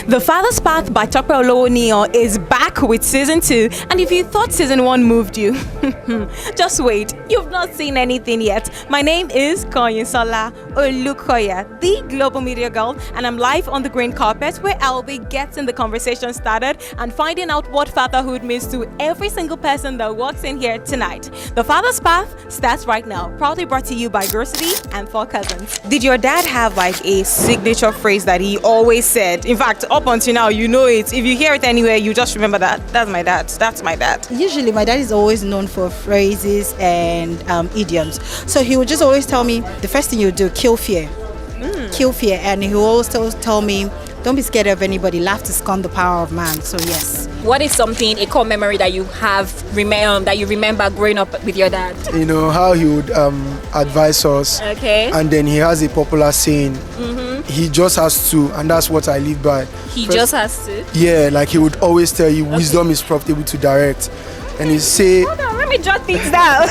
The Father's Path by Tope Olowoniyan is back with season 2, and if you thought season 1 moved you, just wait, you've not seen anything yet. My name is Kanyinsola Olukoya, the global media girl, and I'm live on the green carpet where I'll be getting the conversation started and finding out what fatherhood means to every single person that walks in here tonight. The Father's Path starts right now, proudly brought to you by Grocery and 4 Cousins. Did your dad have like a signature phrase that he always said? In fact, up until now, you know it. If you hear it anywhere, you just remember that. That's my dad. That's my dad. Usually, my dad is always known for phrases and idioms. So he would just always tell me, the first thing you do, kill fear. Kill fear. And he will always tell me, don't be scared of anybody. Laugh to scorn the power of man. So yes. What is something, a core memory that you have that you remember growing up with your dad? You know, how he would advise us. Okay. And then he has a popular saying, he just has to, and that's what I live by. Just has to? Yeah, like he would always tell you, wisdom is profitable to direct. And he say... Hold on, let me jot things down.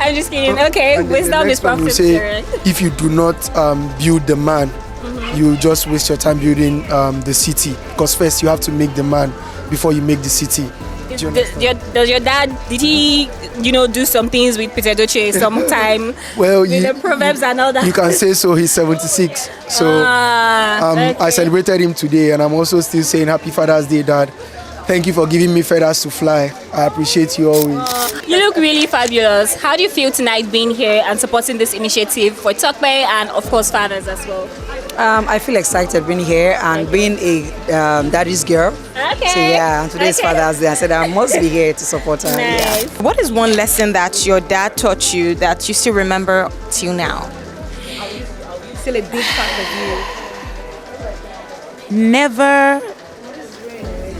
I'm just kidding. Okay, wisdom is profitable to direct. If you do not build the man, you just waste your time building the city, because first you have to make the man before you make the city. Does your dad, did he, do some things with Peter Doce sometime? Well, with the proverbs and all that? You can say so. He's 76. So okay. I celebrated him today, and I'm also still saying Happy Father's Day, Dad. Thank you for giving me feathers to fly. I appreciate you always. You look really fabulous. How do you feel tonight being here and supporting this initiative for Tope and, of course, fathers as well? I feel excited being here and being a daddy's girl. Okay. So yeah, today's Father's Day. I said I must be here to support her. Nice. Yeah. What is one lesson that your dad taught you that you still remember till now? Still a big part of you. Never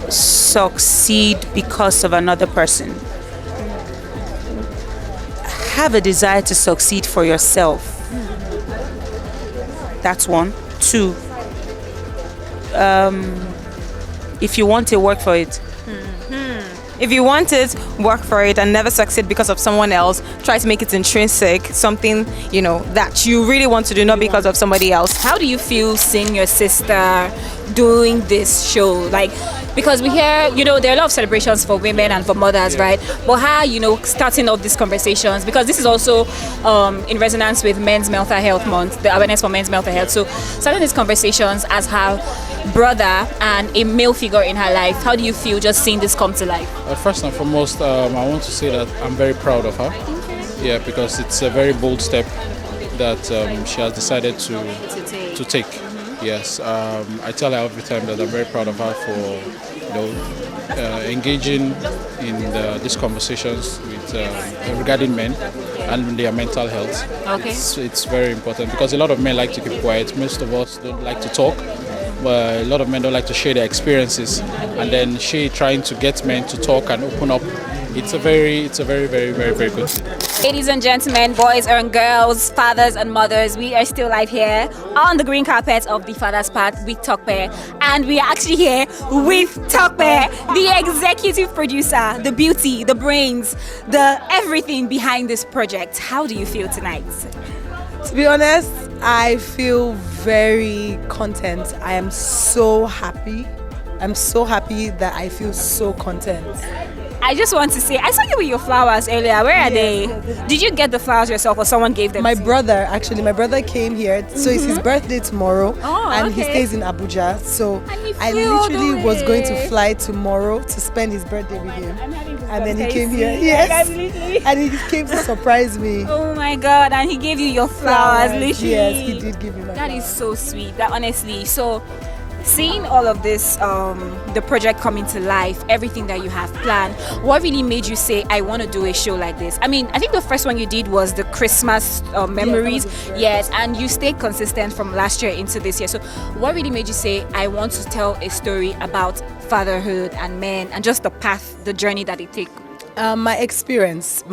succeed because of another person. Have a desire to succeed for yourself. That's one. 2, if you want it, work for it. If you want it, work for it and never succeed because of someone else. Try to make it intrinsic, something, that you really want to do, not because of somebody else. How do you feel seeing your sister doing this show? Because we hear, there are a lot of celebrations for women and for mothers, right? But how, starting off these conversations, because this is also in resonance with Men's Mental Health Month, the awareness for men's mental health. So starting these conversations as her brother and a male figure in her life, how do you feel just seeing this come to life? First and foremost, I want to say that I'm very proud of her. Yeah, because it's a very bold step that she has decided to take. Yes, I tell her every time that I'm very proud of her for engaging in these conversations with regarding men and their mental health. Okay. It's very important because a lot of men like to keep quiet. Most of us don't like to talk. But a lot of men don't like to share their experiences, and then she trying to get men to talk and open up. It's a very, very, very good thing. Ladies and gentlemen, boys and girls, fathers and mothers, we are still live here on the green carpet of the Father's Path with Tope, and we are actually here with Tope, the executive producer, the beauty, the brains, the everything behind this project. How do you feel tonight? To be honest, I feel very content. I am so happy. I'm so happy that I feel so content. I just want to say, I saw you with your flowers earlier. Where are they? Did you get the flowers yourself or someone gave them My to you? brother came here. So it's his birthday tomorrow. And he stays in Abuja. So I literally was going to fly tomorrow to spend his birthday with him. And then he came here. Yes. And he came to surprise me. Oh my God. And he gave you your flowers, literally. Yes, he did give me my That flowers. is so sweet. That honestly. So seeing all of this, the project coming to life, everything that you have planned, what really made you say, I want to do a show like this? I mean, I think the first one you did was the Christmas memories. Yes, and you stayed consistent from last year into this year. So what really made you say, I want to tell a story about fatherhood and men and just the path, the journey that it takes? My experience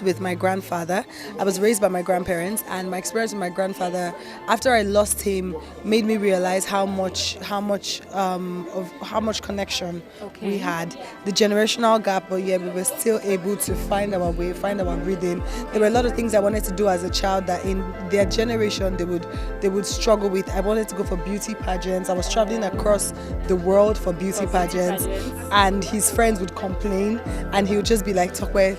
with my grandfather. I was raised by my grandparents, and my experience with my grandfather after I lost him made me realize how much connection we had. The generational gap, but yeah, we were still able to find our way, find our rhythm. There were a lot of things I wanted to do as a child that in their generation they would struggle with. I wanted to go for beauty pageants. I was traveling across the world for beauty pageants, and his friends would complain, and he would just be like, Tokwe,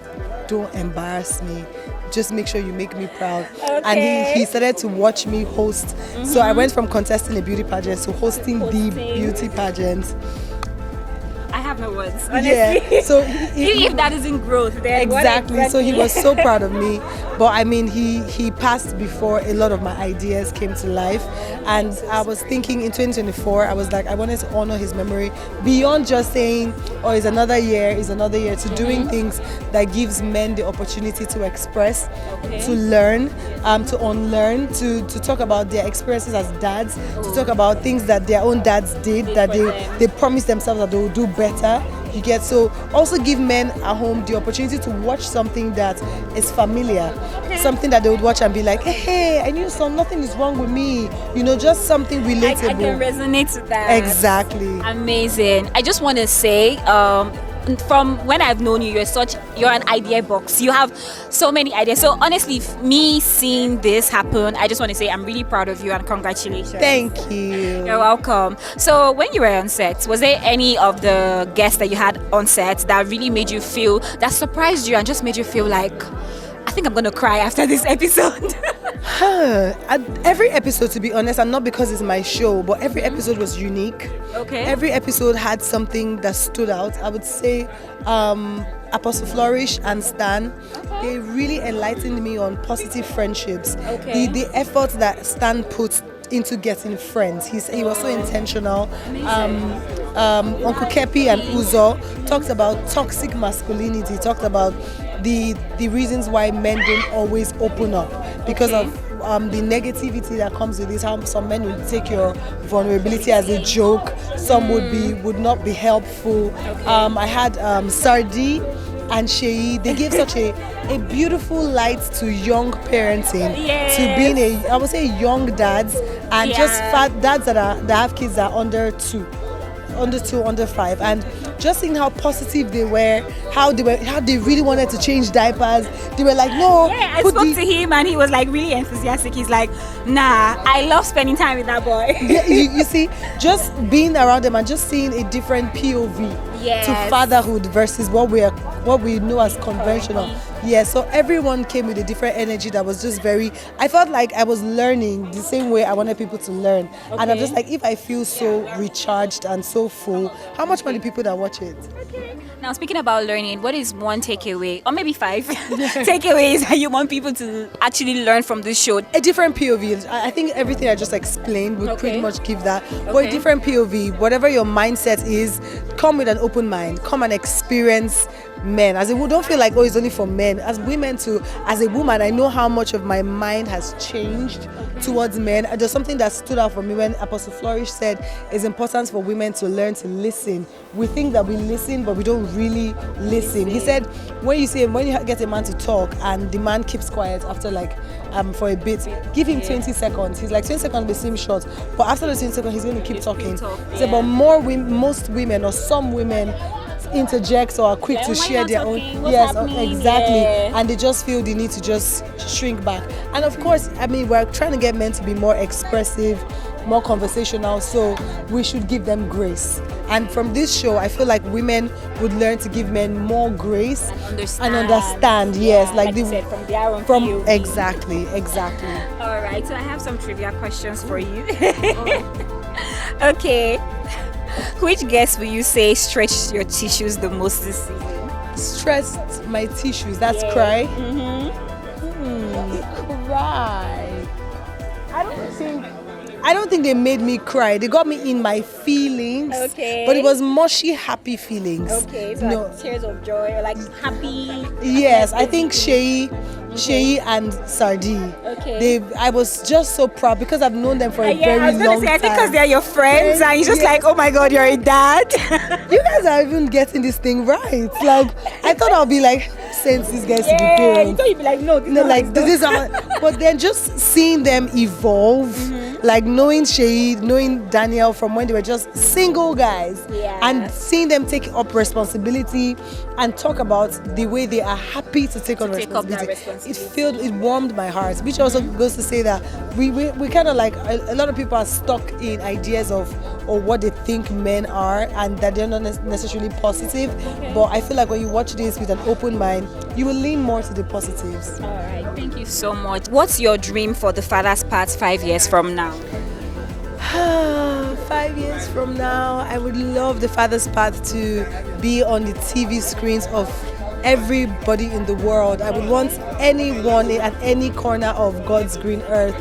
don't embarrass me. Just make sure you make me proud. Okay. And he started to watch me host. So I went from contesting a beauty pageant to hosting the beauty pageant. I have no words, honestly. Yeah. So if that isn't growth, then exactly. So he was so proud of me. But I mean, he passed before a lot of my ideas came to life. And I was thinking in 2024, I was like, I wanted to honor his memory beyond just saying, oh, it's another year, to doing things that gives men the opportunity to express, to learn, to unlearn, to talk about their experiences as dads, to talk about things that their own dads did, that they promised themselves that they will do better. You get, so also give men at home the opportunity to watch something that is familiar, something that they would watch and be like, hey, I knew nothing is wrong with me, just something relatable. I can resonate with that. Exactly. Amazing. I just want to say, from when I've known you, you're an idea box. You have so many ideas. So honestly, me seeing this happen, I just want to say I'm really proud of you and congratulations. Thank you. You're welcome. So when you were on set, was there any of the guests that you had on set that really made you feel, that surprised you and just made you feel like, I think I'm going to cry after this episode? Every episode, to be honest, and not because it's my show, but every episode was unique. Okay. Every episode had something that stood out. I would say Apostle Flourish and Stan, they really enlightened me on positive friendships. Okay. The effort that Stan put into getting friends. He was so intentional. Uncle Keppy and Uzo talked about toxic masculinity, talked about the reasons why men don't always open up because of the negativity that comes with this. How some men will take your vulnerability as a joke, some would not be helpful. I had Sardi and Shei. They gave such a beautiful light to young parenting, to being I would say young dads, and just dads that have kids that are under 2, under 5, and just seeing how positive they were, how they really wanted to change diapers. They were like, no. Yeah, I spoke to him and he was like really enthusiastic. He's like, nah, I love spending time with that boy. Yeah, you see, just being around them and just seeing a different POV to fatherhood versus what we know as conventional. Yeah, so everyone came with a different energy that was just I felt like I was learning the same way I wanted people to learn. And I'm just like, if I feel so recharged and so full, how much more the people that watch it? Okay. Now, speaking about learning, what is one takeaway, or maybe 5 takeaways that you want people to actually learn from this show? A different POV. I think everything I just explained would pretty much give that. But a different POV, whatever your mindset is, come with an open mind. Come and experience men. As a don't feel like, it's only for men. As women too, as a woman, I know how much of my mind has changed towards men. There's something that stood out for me when Apostle Flourish said it's important for women to learn to listen. We think that we listen, but we don't really listen. He said, when you get a man to talk and the man keeps quiet after for a bit, give him 20 seconds. He's like, 20 seconds may seem short, but after the 20 seconds, he's going to keep talking. He said, but most women, or some women, interject or are quick to share their own. Exactly. And they just feel the need to just shrink back. And of course, we're trying to get men to be more expressive, more conversational, so we should give them grace. And from this show, I feel like women would learn to give men more grace and understand. Yes, like you said, from their own POV. Exactly. All right, so I have some trivia questions for you. Okay. Which guest will you say stretched your tissues the most this season? Stretched my tissues, that's cry. Cry. I don't think they made me cry. They got me in my feelings. Okay. But it was mushy, happy feelings. Okay, so like tears of joy or like happy. Yes, I think Shei Sheyi and Sardi. Okay. I was just so proud because I've known them for a Yeah, I very was going long to say, I time. think because they're your friends and you're just Yes. like, oh my God, you're a dad. You guys are even getting this thing right. Like, I thought I'll be like, send these guys to be Yeah, you parents. thought you'd be like, no, This is how. But then just seeing them evolve, like knowing Sheyi, knowing Daniel from when they were just single guys, Yeah. and seeing them take up responsibility and talk about the way they are happy to take on take up that responsibility. It warmed my heart, which also goes to say that we kind of like a lot of people are stuck in ideas of or what they think men are, and that they're not necessarily positive. But I feel like when you watch this with an open mind, you will lean more to the positives. All right, thank you so much. What's your dream for the father's part 5 years from now? 5 years from now, I would love the father's path to be on the TV screens of everybody in the world. I would want anyone at any corner of God's green earth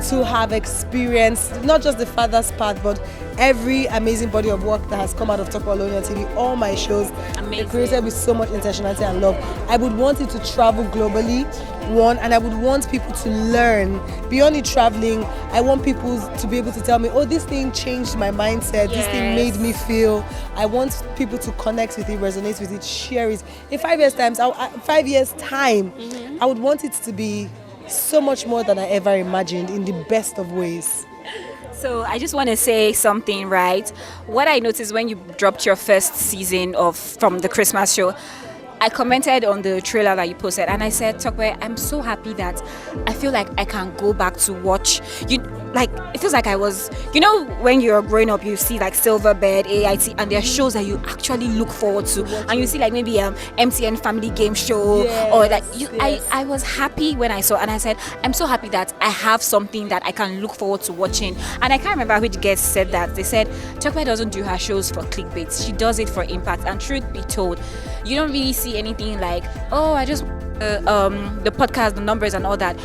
to have experienced not just the father's part, but every amazing body of work that has come out of Talk About Lonely on TV. All my shows are created with so much intentionality and love. I would want it to travel globally, and I would want people to learn. Beyond it traveling, I want people to be able to tell me, oh, this thing changed my mindset, this thing made me feel. I want people to connect with it, resonate with it, share it. In 5 years' time, I would want it to be so much more than I ever imagined in the best of ways. So I just want to say something, right? What I noticed when you dropped your first season from the Christmas show, I commented on the trailer that you posted, and I said, Tokwe, I'm so happy that I feel like I can go back to watch you. Like, it feels like I was, when you're growing up, you see like Silverbird, AIT, and there are shows that you actually look forward to, and you see like maybe MTN Family Game Show, or like I was happy when I saw, and I said, I'm so happy that I have something that I can look forward to watching. And I can't remember which guest said that. They said Tokwe doesn't do her shows for clickbait; she does it for impact. And truth be told, you don't really see anything like, oh, I just the podcast, the numbers and all that.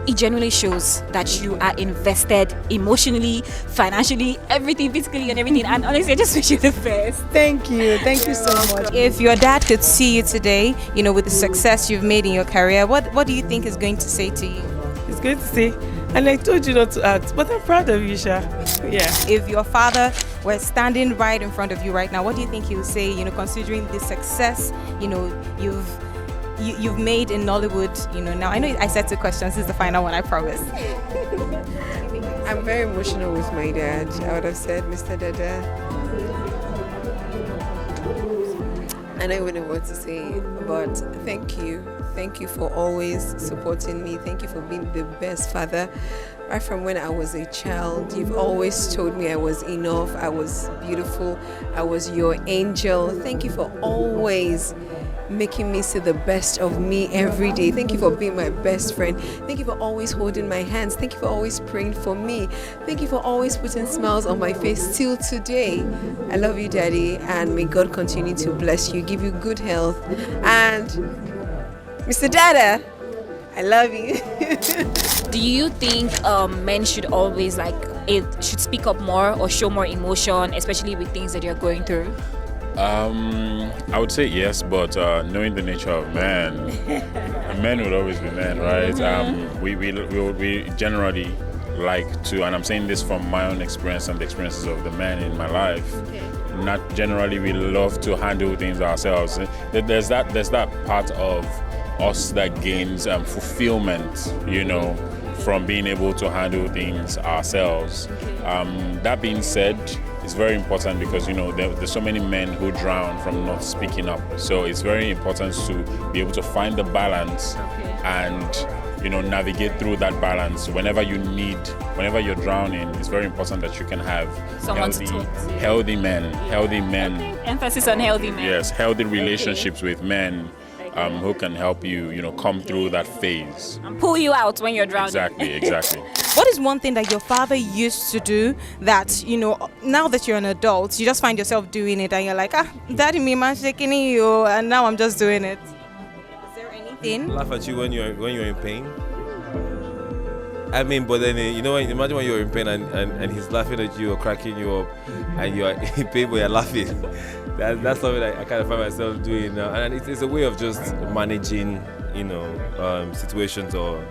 It genuinely shows that you are invested emotionally, financially, everything, physically and everything. And honestly, I just wish you the best. Thank you so much. If your dad could see you today, with the success you've made in your career, what do you think he's going to say to you? It's going to say, and I told you not to act, but I'm proud of you, Sha. Yeah. If your father were standing right in front of you right now, what do you think he would say, considering the success, you've made in Nollywood, now I know I said 2 questions, this is the final one, I promise. I'm very emotional with my dad. I would have said, Mr. Dada, I don't even know what to say, but thank you. Thank you for always supporting me. Thank you for being the best father. Right from when I was a child, you've always told me I was enough, I was beautiful, I was your angel. Thank you for always making me see the best of me every day. Thank you for being my best friend. Thank you for always holding my hands. Thank you for always praying for me. Thank you for always putting smiles on my face till today. I love you, Daddy, and may God continue to bless you, give you good health. And Mr. Dada, I love you. Do you think men should always should speak up more or show more emotion, especially with things that you're going through? I would say yes, but knowing the nature of men, men would always be men, right? We generally like to, and I'm saying this from my own experience and the experiences of the men in my life. Not generally, we love to handle things ourselves. There's that part of us that gains fulfillment, from being able to handle things ourselves. That being said, it's very important because there's so many men who drown from not speaking up. So it's very important to be able to find the balance and navigate through that balance. Whenever you're drowning, it's very important that you can have healthy men. Emphasis on healthy men. Yes, healthy relationships with men. Who can help you, come through that phase. And pull you out when you're drowning. Exactly. What is one thing that your father used to do that, now that you're an adult, you just find yourself doing it and you're like, Daddy, me man shaking you, and now I'm just doing it? Is there anything? Laugh at you when you're in pain. I mean, but then imagine when you're in pain and he's laughing at you or cracking you up, and you're in pain but you're laughing. That's something I kind of find myself doing now, and it's a way of just managing situations or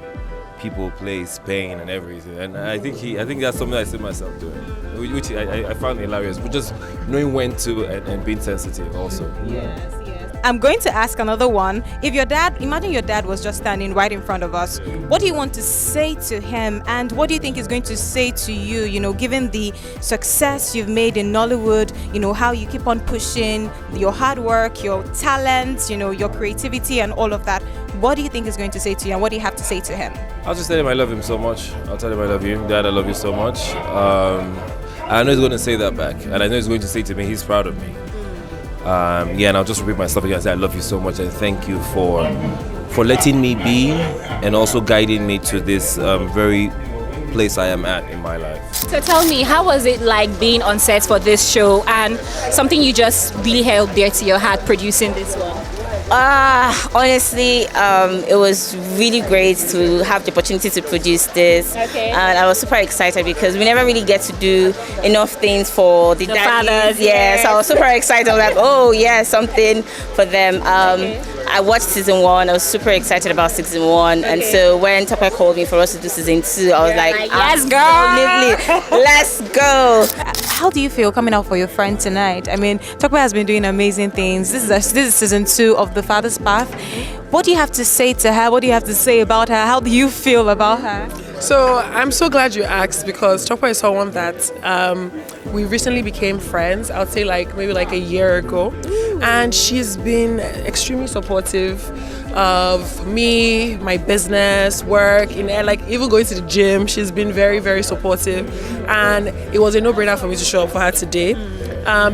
people, place, pain, and everything. And I think that's something I see myself doing, which I found hilarious. But just knowing when to and being sensitive also. Yes. I'm going to ask another one. If imagine your dad was just standing right in front of us, what do you want to say to him, and what do you think he's going to say to you, given the success you've made in Nollywood, how you keep on pushing your hard work, your talent, your creativity and all of that. What do you think he's going to say to you, and what do you have to say to him? I'll just tell him I love him so much. I'll tell him I love you. Dad, I love you so much. I know he's going to say that back, and I know he's going to say to me he's proud of me. And I'll just repeat myself again and say I love you so much and thank you for letting me be and also guiding me to this very place I am at in my life. So tell me, how was it like being on set for this show, and something you just really held dear to your heart producing this one? Honestly, it was really great to have the opportunity to produce this. Okay. And I was super excited because we never really get to do enough things for the daddies. fathers. Yeah, so I was super excited. I was like, oh yeah, something for them. Okay. I watched season 1. I was super excited about season 1. And so when Taye called me for us to do season 2, I was like, yes, girl, let's go. How do you feel coming out for your friend tonight? I mean, Taye has been doing amazing things. This is season 2 of The Father's Path. What do you have to say to her? What do you have to say about her? How do you feel about her? So I'm so glad you asked, because Taye is someone that we recently became friends. I would say maybe a year ago, and she's been extremely supportive of me, my business, work, even going to the gym. She's been very, very supportive, and it was a no-brainer for me to show up for her today.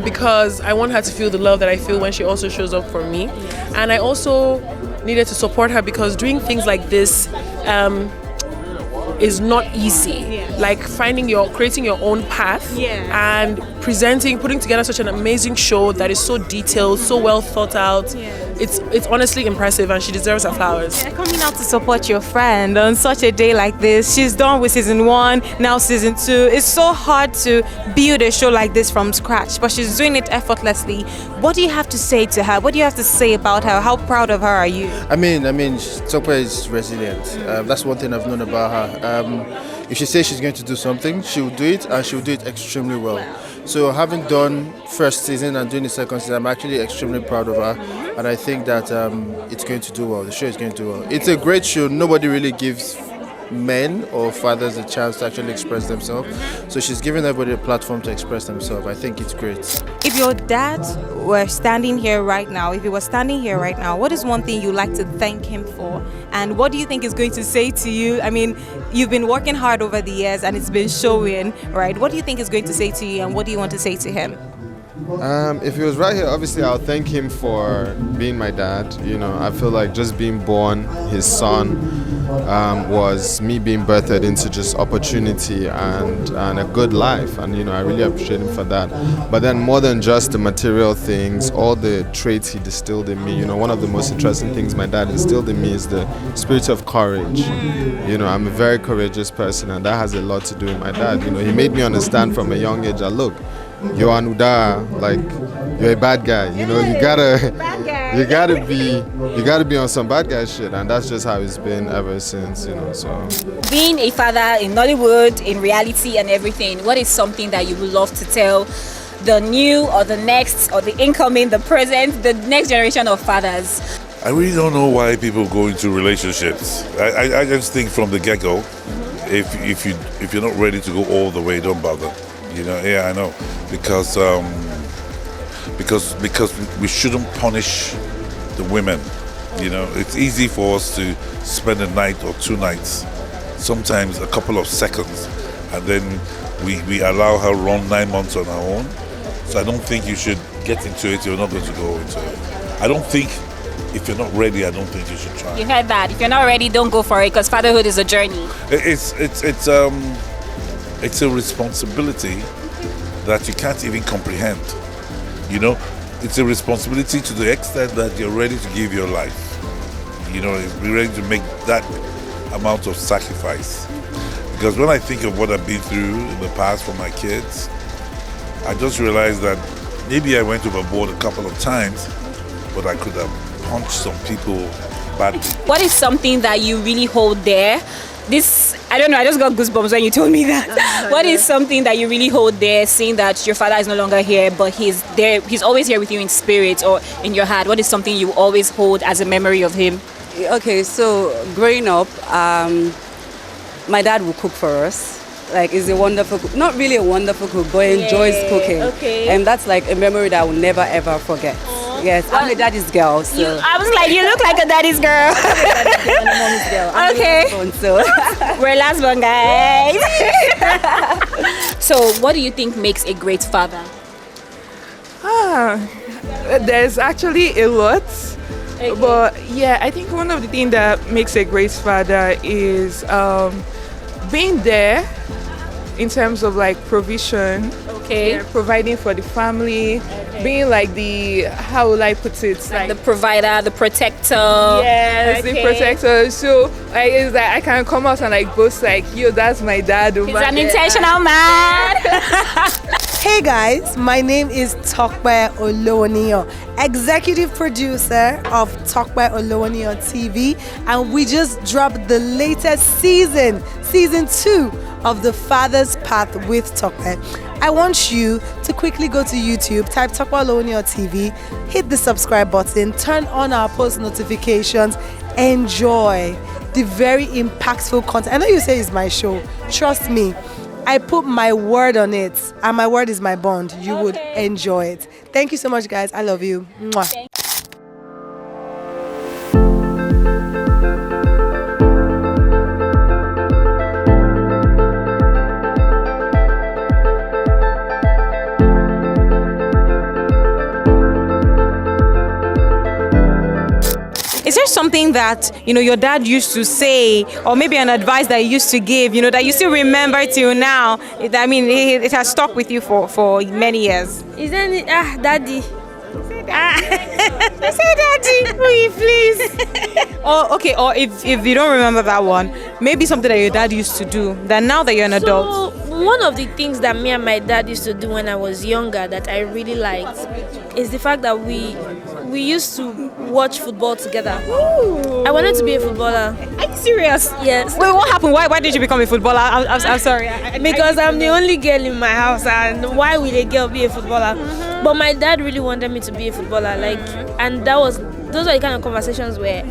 Because I want her to feel the love that I feel when she also shows up for me. And I also needed to support her because doing things like this is not easy. Like creating your own path and putting together such an amazing show that is so detailed, so well thought out. It's honestly impressive, and she deserves her flowers. Coming out to support your friend on such a day like this. She's done with season 1, now season 2. It's so hard to build a show like this from scratch, but she's doing it effortlessly. What do you have to say to her? What do you have to say about her? How proud of her are you? I mean, Taye is resilient. That's one thing I've known about her. If she says she's going to do something, she'll do it, and she'll do it extremely well. So having done first season and doing the second season, I'm actually extremely proud of her, and I think that it's going to do well. The show is going to do well. It's a great show. Nobody really gives men or fathers a chance to actually express themselves. So she's giving everybody a platform to express themselves. I think it's great. If your dad were standing here right now, what is one thing you'd like to thank him for? And what do you think he's going to say to you? I mean, you've been working hard over the years and it's been showing, right? What do you think he's going to say to you, and what do you want to say to him? If he was right here, obviously I'll thank him for being my dad. I feel like just being born his son was me being birthed into just opportunity and a good life, and I really appreciate him for that. But then more than just the material things, all the traits he distilled in me, one of the most interesting things my dad instilled in me is the spirit of courage. I'm a very courageous person, and that has a lot to do with my dad. He made me understand from a young age that, look, you're Anuda, you're a bad guy. You gotta be on some bad guy shit, and that's just how it's been ever since. So being a father in Nollywood, in reality and everything, what is something that you would love to tell the new or the next or the incoming, the present, the next generation of fathers? I really don't know why people go into relationships. I just think from the get-go, if you're not ready to go all the way, don't bother. I know, because we shouldn't punish the women. It's easy for us to spend a night or 2 nights, sometimes a couple of seconds, and then we allow her run 9 months on her own. So I don't think you should get into it. You're not going to go into it. I don't think, if you're not ready, I don't think you should try. You heard that. If you're not ready, don't go for it, because fatherhood is a journey. It's a responsibility that you can't even comprehend. It's a responsibility to the extent that you're ready to give your life. You're ready to make that amount of sacrifice. Because when I think of what I've been through in the past for my kids, I just realized that maybe I went overboard a couple of times, but I could have punched some people badly. What is something that you really hold dear? This, I don't know, I just got goosebumps when you told me that. What is something that you really hold dear, seeing that your father is no longer here, but he's there, he's always here with you in spirit or in your heart? What is something you always hold as a memory of him? Okay, so growing up, my dad would cook for us. Like, he's a wonderful cook. Not really a wonderful cook, but enjoys cooking. Okay. And that's like a memory that I will never ever forget. Yes, I'm a daddy's girl. So. I was like, you look like a daddy's girl. I'm a mommy's girl. I'm Okay. a last born, so. We're last born, guys. So, what do you think makes a great father? There's actually a lot. But yeah, I think one of the things that makes a great father is being there in terms of like provision. Okay. Yeah, providing for the family, being like the, how will I put it? Like the provider, the protector. Yes, the protector. So like, it's like I can come out and like boast like, yo, that's my dad. He's an intentional man. Hey guys, my name is Tokwe Olowoniyan, executive producer of Tokwe Olowoniyan TV, and we just dropped the latest season 2 of The Father's Path with Tokwe. I want you to quickly go to YouTube, type Tokwe Olowoniyan TV, hit the subscribe button, turn on our post notifications, enjoy the very impactful content. I know you say it's my show, trust me. I put my word on it, and my word is my bond. You would enjoy it. Thank you so much, guys. I love you. Mwah. Is there something that, your dad used to say, or maybe an advice that he used to give, that you still remember till now? It has stuck with you for many years. Is there any, daddy? Say daddy, please. Or if you don't remember that one, maybe something that your dad used to do, that now that you're an adult. One of the things that me and my dad used to do when I was younger that I really liked is the fact that we used to watch football together. Ooh. I wanted to be a footballer. Are you serious? Yes. Wait, what happened? Why did you become a footballer? I'm sorry. Because I'm the only girl in my house, and why will a girl be a footballer? Mm-hmm. But my dad really wanted me to be a footballer, and those are the kind of conversations we're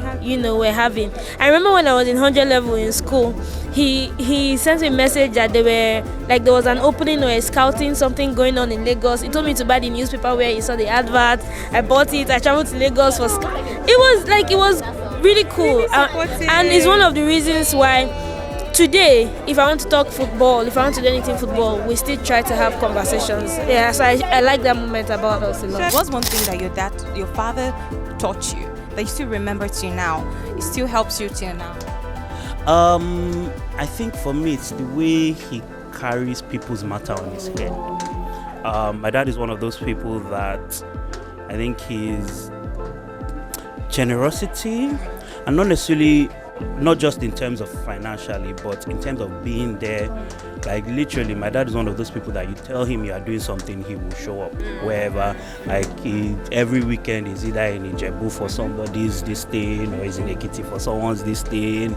having. I remember when I was in 100 level in school, he sent me a message that there was an opening or a scouting something going on in Lagos. He told me to buy the newspaper where he saw the advert. I bought it. I traveled to Lagos for it was really cool, and it's one of the reasons why today, if I want to talk football, if I want to do anything football, we still try to have conversations. Yeah, so I like that moment about us a lot. What's one thing that your father taught you that you still remember till now? It still helps you till now. I think for me it's the way he carries people's matter on his head. My dad is one of those people that I think his generosity, and not just in terms of financially, but in terms of being there. Like literally, my dad is one of those people that you tell him you are doing something, he will show up wherever. Like every weekend is either in Ijebu for somebody's this thing, or he's in Ekiti for someone's this thing,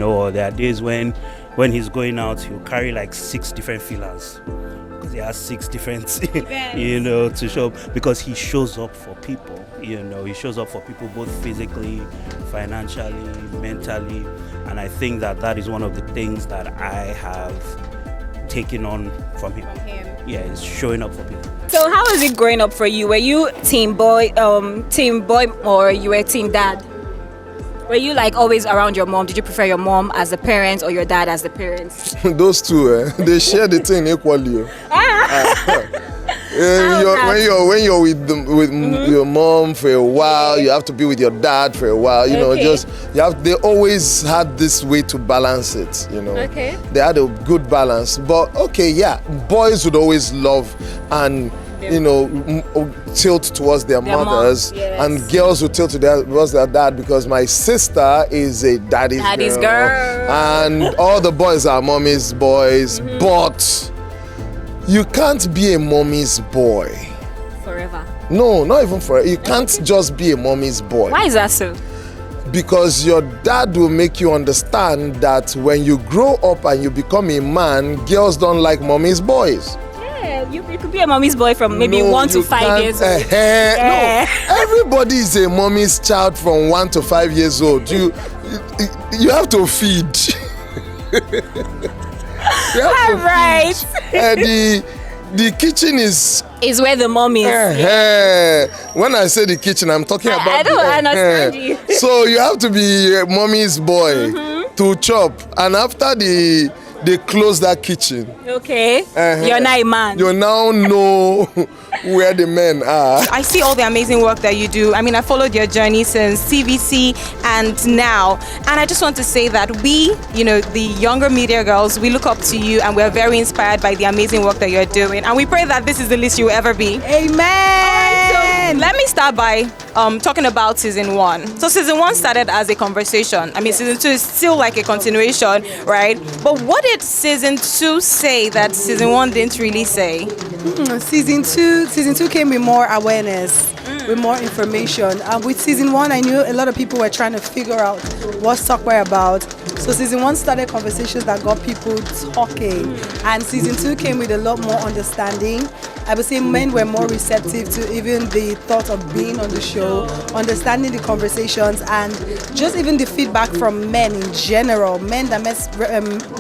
or there are days when he's going out, he'll carry like 6 different fillers. Because he has 6 different, to show up, because he shows up for people. He shows up for people both physically, financially, mentally, and I think that is one of the things that I have taken on from him. Yeah, it's showing up for people. So how was it growing up for you? Were you team boy, or you were team dad? Were you like always around your mom? Did you prefer your mom as the parent or your dad as the parent? Those two, they share the thing equally. When you're with your mom for a while, you have to be with your dad for a while. They always had this way to balance it. Okay. They had a good balance. But boys would always love and tilt towards their mothers, and girls would tilt towards their dad, because my sister is a daddy's girl, and all the boys are mommy's boys. But you can't be a mommy's boy forever. No, not even forever. You can't just be a mommy's boy. Why is that so? because your dad will make you understand that when you grow up and you become a man, girls don't like mommy's boys. Yeah, you could be a mommy's boy from maybe No, 1 to you 5 can't, years old. No, everybody is a mommy's child from 1 to 5 years old. You have to feed. All right. The kitchen is where the mom is. When I say the kitchen, I'm talking about. I don't understand you. So you have to be a mommy's boy to chop, and after they close that kitchen. Okay. You're not a man. You now know where the men are. I see all the amazing work that you do. I mean, I followed your journey since CVC and now. And I just want to say that we, the younger media girls, we look up to you and we're very inspired by the amazing work that you're doing. And we pray that this is the least you will ever be. Amen. Right, so let me start by talking about season 1. So season 1 started as a conversation. I mean, season 2 is still like a continuation, right? But what did season 2 say that season 1 didn't really say? Season two came with more awareness, with more information. With season 1, I knew a lot of people were trying to figure out what's Talkware about. So season 1 started conversations that got people talking, and season 2 came with a lot more understanding. I would say men were more receptive to even the thought of being on the show, understanding the conversations, and just even the feedback from men in general. Men that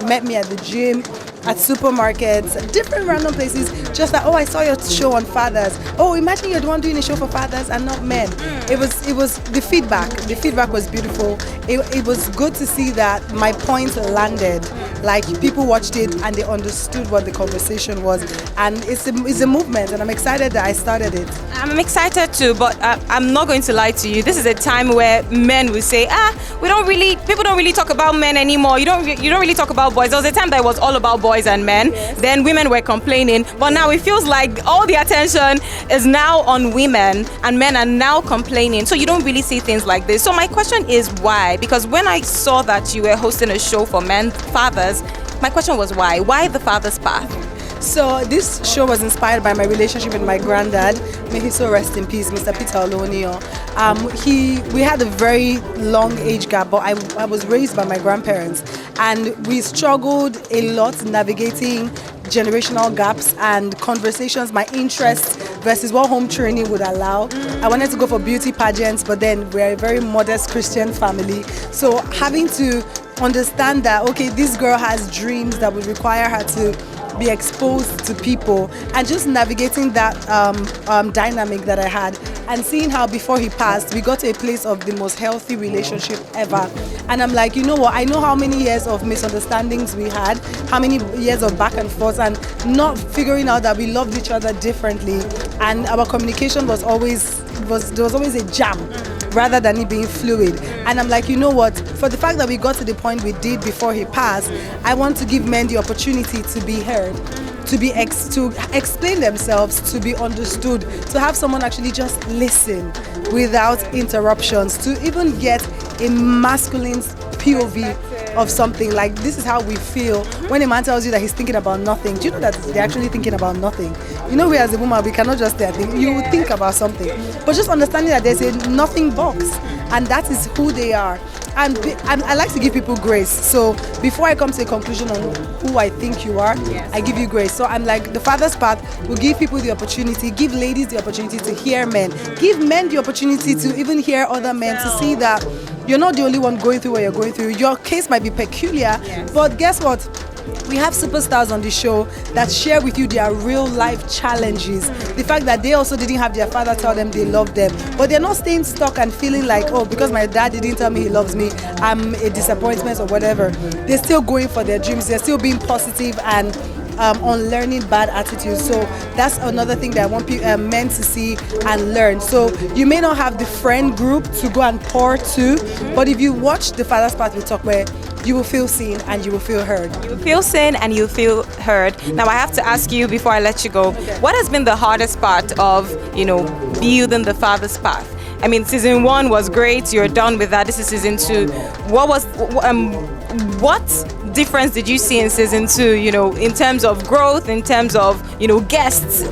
met me at the gym, at supermarkets, different random places, just like, oh, I saw your show on fathers. Oh, imagine you're the one doing a show for fathers and not men. It was the feedback. The feedback was beautiful. It was good to see that my point landed. Like, people watched it and they understood what the conversation was. And it's a movement, and I'm excited that I started it. I'm excited too, but I'm not going to lie to you. This is a time where men will say, people don't really talk about men anymore. You don't really talk about boys. There was a time that it was all about boys and men. Yes. Then women were complaining, but now it feels like all the attention is now on women, and men are now complaining. So you don't really see things like this. So my question is why? Because when I saw that you were hosting a show for men, fathers, my question was why? Why the father's path? So this show was inspired by my relationship with my granddad. May he so rest in peace, Mr. Peter Olonio. We had a very long age gap, but I was raised by my grandparents, and we struggled a lot navigating generational gaps and conversations, my interests versus what home training would allow. I wanted to go for beauty pageants, but then we're a very modest Christian family. So having to understand that, okay, this girl has dreams that would require her to be exposed to people, and just navigating that dynamic that I had, and seeing how before he passed, we got to a place of the most healthy relationship ever. And I'm like, you know what, I know how many years of misunderstandings we had, how many years of back and forth, and not figuring out that we loved each other differently, and our communication was always a jam rather than it being fluid. And I'm like, you know what, for the fact that we got to the point we did before he passed, I want to give men the opportunity to be heard, to explain themselves, to be understood, to have someone actually just listen without interruptions, to even get a masculine POV of something. Like, this is how we feel when a man tells you that he's thinking about nothing. Do you know that they're actually thinking about nothing? You know, we as a woman, we cannot just you would think about something, but just understanding that there's a nothing box, and that is who they are. And I like to give people grace. So before I come to a conclusion on who I think you are, I give you grace. So I'm like, the father's path will give people the opportunity, give ladies the opportunity to hear men, give men the opportunity to even hear other men, to see that you're not the only one going through what you're going through. Your case might be peculiar, but guess what? We have superstars on the show that share with you their real life challenges. The fact that they also didn't have their father tell them they love them, but they're not staying stuck and feeling like, oh, because my dad didn't tell me he loves me, I'm a disappointment or whatever. They're still going for their dreams. They're still being positive and unlearning bad attitudes. So that's another thing that I want men to see and learn. So you may not have the friend group to go and pour to, but if you watch the Father's Path with Talkware, you will feel seen and you will feel heard. You will feel seen and you will feel heard. Now I have to ask you before I let you go, what has been the hardest part of, building the Father's Path? I mean, season 1 was great. You're done with that. This is season 2. What difference did you see in season 2, in terms of growth, in terms of, guests?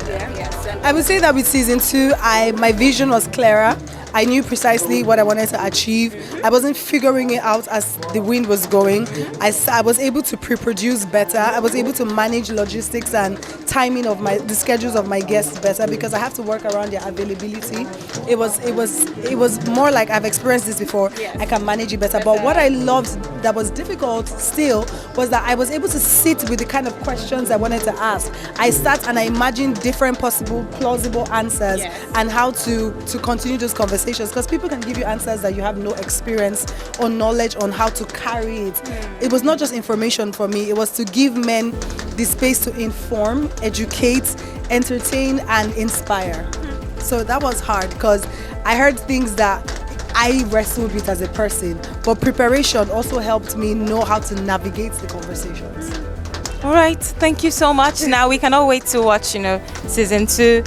I would say that with season 2, my vision was clearer. I knew precisely what I wanted to achieve. I wasn't figuring it out as the wind was going. I was able to pre-produce better. I was able to manage logistics and timing of the schedules of my guests better because I have to work around their availability. It was more like I've experienced this before. I can manage it better. But what I loved that was difficult still was that I was able to sit with the kind of questions I wanted to ask. I sat and I imagined different possible plausible answers and how to continue those conversations, because people can give you answers that you have no experience or knowledge on how to carry it. It was not just information for me, it was to give men the space to inform, educate, entertain and inspire. So that was hard because I heard things that I wrestled with as a person, but preparation also helped me know how to navigate the conversations. All right, thank you so much. Now we cannot wait to watch, season 2.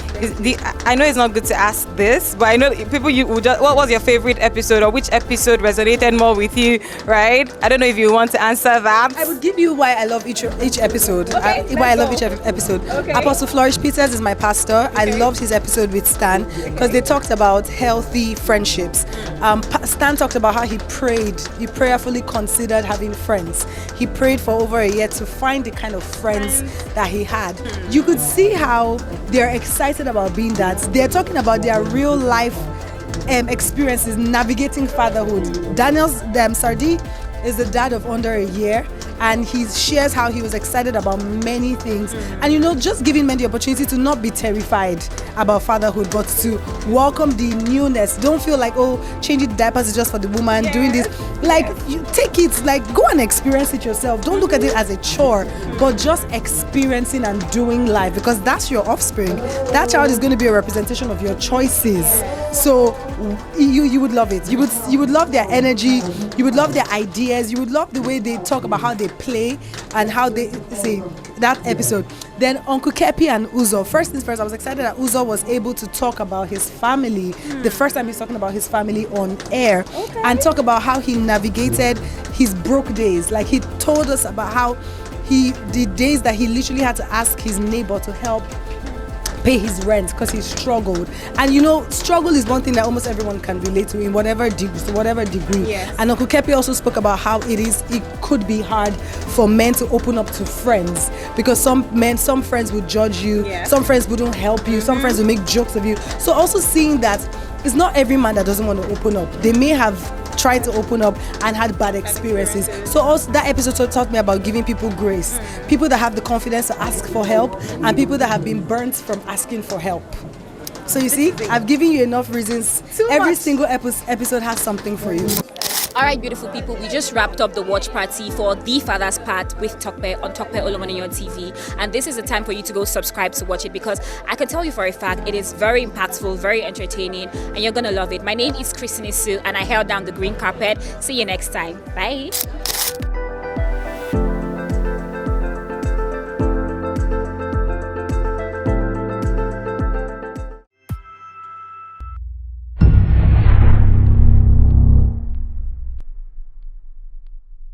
I know it's not good to ask this, but I know people what was your favorite episode, or which episode resonated more with you, right? I don't know if you want to answer that. I would give you why I love each episode. Okay, why I love each episode. Okay. Apostle Flourish Peters is my pastor. I loved his episode with Stan because they talked about healthy friendships. Stan talked about how he prayed. He prayerfully considered having friends. He prayed for over a year to find the kind of friends that he had. You could see how they're excited about being dads. They're talking about their real life experiences navigating fatherhood. Daniel's Sardi is the dad of under a year, and he shares how he was excited about many things. And just giving men the opportunity to not be terrified about fatherhood, but to welcome the newness. Don't feel like, changing diapers is just for the woman, doing this. You take it, go and experience it yourself. Don't look at it as a chore, but just experiencing and doing life, because that's your offspring. That child is going to be a representation of your choices. So you would love it. You would love their energy. You would love their ideas. You would love the way they talk about how they play and how they say that episode. Then Uncle Keppy and Uzo. First things first, I was excited that Uzo was able to talk about his family. The first time he's talking about his family on air, and talk about how he navigated his broke days. He told us about how the days that he literally had to ask his neighbor to help pay his rent because he struggled. And struggle is one thing that almost everyone can relate to in whatever degree. Yes. And Uncle Keppy also spoke about how it could be hard for men to open up to friends, because some friends would judge you, some friends wouldn't help you, some friends will make jokes of you. So also seeing that it's not every man that doesn't want to open up. They may have tried to open up and had bad experiences. So also that episode taught me about giving people grace. People that have the confidence to ask for help, and people that have been burnt from asking for help. So you see, I've given you enough reasons. Every single episode has something for you. Alright, beautiful people, we just wrapped up the watch party for The Father's Part with Tokpe on Tokpe Olomoniyan TV, and this is the time for you to go subscribe to watch it, because I can tell you for a fact it is very impactful, very entertaining, and you're gonna love it. My name is Christine Isu, and I held down the green carpet. See you next time. Bye.